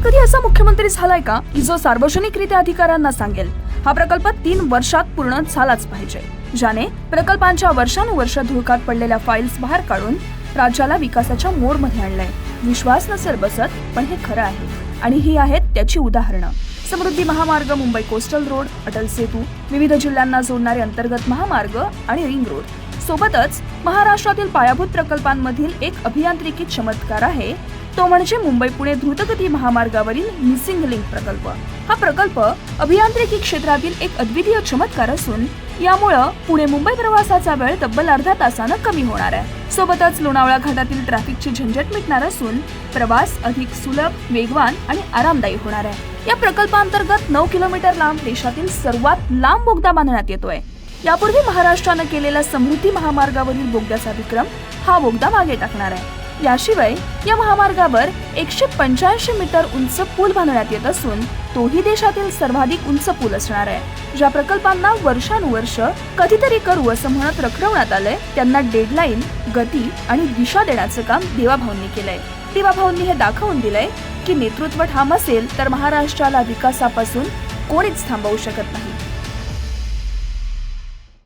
कधी असा मुख्यमंत्री झालाय का की जो सार्वजनिकरित्या अधिकाऱ्यांना सांगेल हा प्रकल्प 3 वर्षात पूर्ण झालाच पाहिजे, ज्याने प्रकल्पांच्या वर्षानुवर्ष धुळकात पडलेल्या फाईल्स बाहेर काढून राज्याला विकासाच्या मोडमध्ये आणलंय. विश्वास नसेल बसत, पण हे खरं आहे आणि ही आहेत त्याची उदाहरणं. समृद्धी महामार्ग, मुंबई कोस्टल रोड, अटल सेतू, विविध जिल्ह्यांना जोडणारे अंतर्गत महामार्ग आणि रिंग रोड. सोबतच महाराष्ट्रातील पायाभूत प्रकल्पांमधील एक अभियांत्रिकी चमत्कार आहे, तो म्हणजे मुंबई पुणे द्रुतगती महामार्गावरील मिसिंग लिंक प्रकल्प. हा प्रकल्प अभियांत्रिकी क्षेत्रातील एक अद्वितीय चमत्कार असून यामुळं पुणे मुंबई प्रवासाचा वेळ तब्बल अर्ध्या तासानं कमी होणार आहे. सोबतच लोणावळा घाटातील ट्रॅफिकची झंझट मिटणार असून प्रवास अधिक सुलभ, वेगवान आणि आरामदायी होणार आहे. या प्रकल्पांतर्गत 9 किलोमीटर लांब देशातील सर्वात लांब बोगदा बांधण्यात येतोय. यापूर्वी महाराष्ट्रानं केलेल्या समृद्धी महामार्गावरील बोगद्याचा विक्रम हा बोगदा मागे टाकणार आहे. याशिवाय या महामार्गावर 185 मीटर उंच पूल बांधण्यात येत असून तोही देशातील सर्वाधिक उंच पूल असणार आहे. ज्या प्रकल्पांना वर्षानुवर्ष कधीतरी करू असं म्हणत रखडवण्यात आलंय, त्यांना डेडलाईन, गती आणि दिशा देण्याचं काम देवाभाऊंनी केलंय. देवाभाऊंनी हे दाखवून दिलंय की नेतृत्व ठाम असेल तर महाराष्ट्राला विकासापासून कोणीच थांबवू शकत नाही.